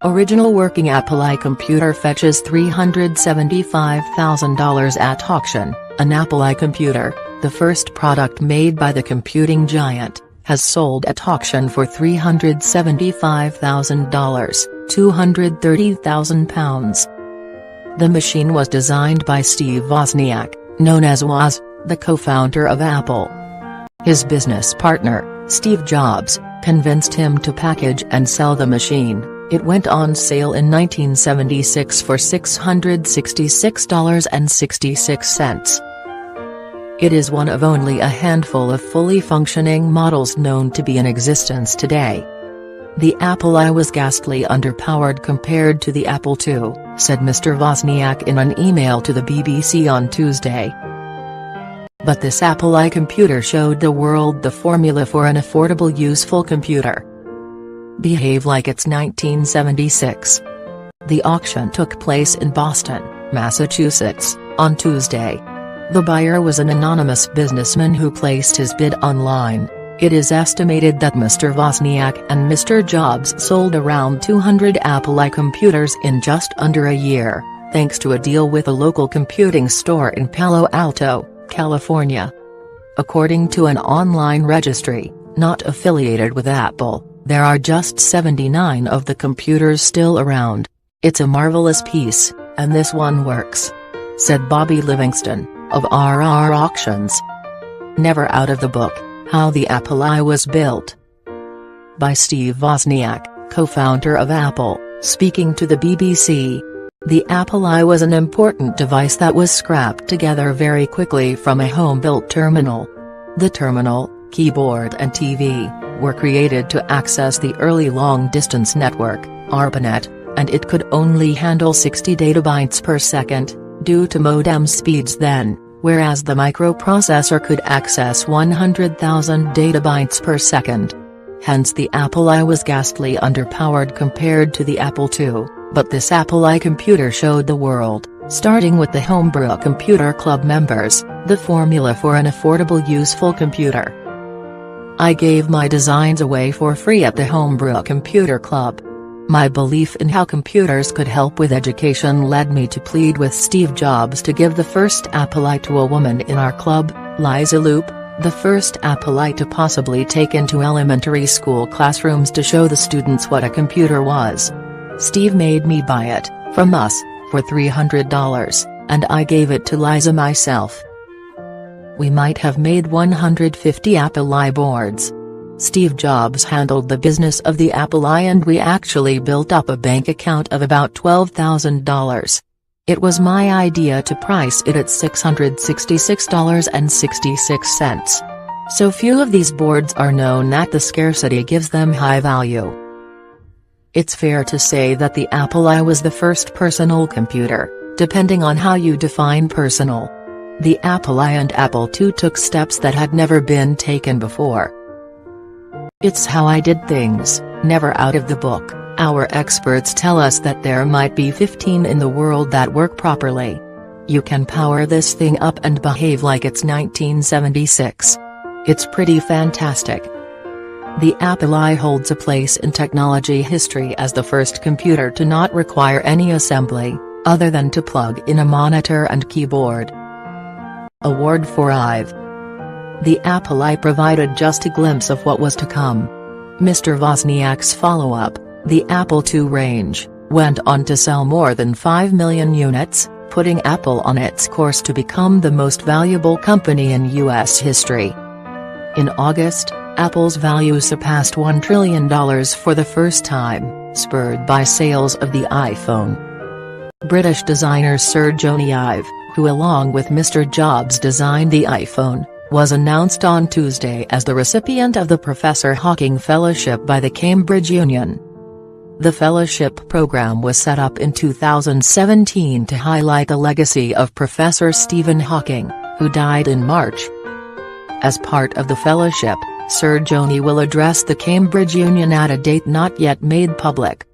Original working Apple I computer fetches $375,000 at auction. An Apple I computer, the first product made by the computing giant, has sold at auction for $375,000, £230,000. The machine was designed by Steve Wozniak, known as Woz, the co-founder of Apple. His business partner, Steve Jobs, convinced him to package and sell the machine. It went on sale in 1976 for $666.66. It is one of only a handful of fully functioning models known to be in existence today. The Apple I was ghastly underpowered compared to the Apple II, said Mr. Wozniak in an email to the BBC on Tuesday. But this Apple I computer showed the world the formula for an affordable useful computer. Behave like it's 1976. The auction took place in Boston, Massachusetts, on Tuesday. The buyer was an anonymous businessman who placed his bid online. It is estimated that Mr. Wozniak and Mr. Jobs sold around 200 Apple I computers in just under a year, thanks to a deal with a local computing store in Palo Alto, California. According to an online registry, not affiliated with Apple, there are just 79 of the computers still around. It's a marvelous piece, and this one works, said Bobby Livingston, of RR Auctions. Never out of the book, How the Apple I Was Built. By Steve Wozniak, co-founder of Apple, speaking to the BBC. The Apple I was an important device that was scrapped together very quickly from a home-built terminal. The terminal, keyboard and TV, were created to access the early long-distance network, ARPANET, and it could only handle 60 databytes per second, due to modem speeds then, whereas the microprocessor could access 100,000 databytes per second. Hence the Apple I was ghastly underpowered compared to the Apple II, but this Apple I computer showed the world, starting with the Homebrew Computer Club members, the formula for an affordable useful computer. I gave my designs away for free at the Homebrew Computer Club. My belief in how computers could help with education led me to plead with Steve Jobs to give the first Apple I to a woman in our club, Liza Loop, the first Apple I to possibly take into elementary school classrooms to show the students what a computer was. Steve made me buy it, from us, for $300, and I gave it to Liza myself. We might have made 150 Apple I boards. Steve Jobs handled the business of the Apple I and we actually built up a bank account of about $12,000. It was my idea to price it at $666.66. So few of these boards are known that the scarcity gives them high value. It's fair to say that the Apple I was the first personal computer, depending on how you define personal. The Apple I and Apple II took steps that had never been taken before. It's how I did things, never out of the book. Our experts tell us that there might be 15 in the world that work properly. You can power this thing up and behave like it's 1976. It's pretty fantastic. The Apple I holds a place in technology history as the first computer to not require any assembly, other than to plug in a monitor and keyboard. Award for IVE. The Apple I provided just a glimpse of what was to come. Mr. Wozniak's follow-up, the Apple II range, went on to sell more than 5 million units, putting Apple on its course to become the most valuable company in U.S. history. In August, Apple's value surpassed $1 trillion for the first time, spurred by sales of the iPhone. British designer Sir Jony Ive, who along with Mr. Jobs designed the iPhone, was announced on Tuesday as the recipient of the Professor Hawking Fellowship by the Cambridge Union. The fellowship program was set up in 2017 to highlight the legacy of Professor Stephen Hawking, who died in March. As part of the fellowship, Sir Jony will address the Cambridge Union at a date not yet made public.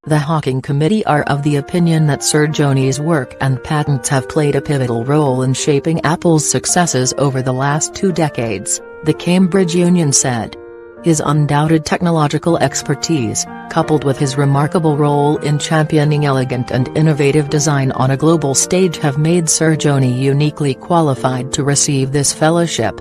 The Hawking Committee are of the opinion that Sir Jony's work and patents have played a pivotal role in shaping Apple's successes over the last 2 decades, the Cambridge Union said. His undoubted technological expertise, coupled with his remarkable role in championing elegant and innovative design on a global stage, have made Sir Joni uniquely qualified to receive this fellowship.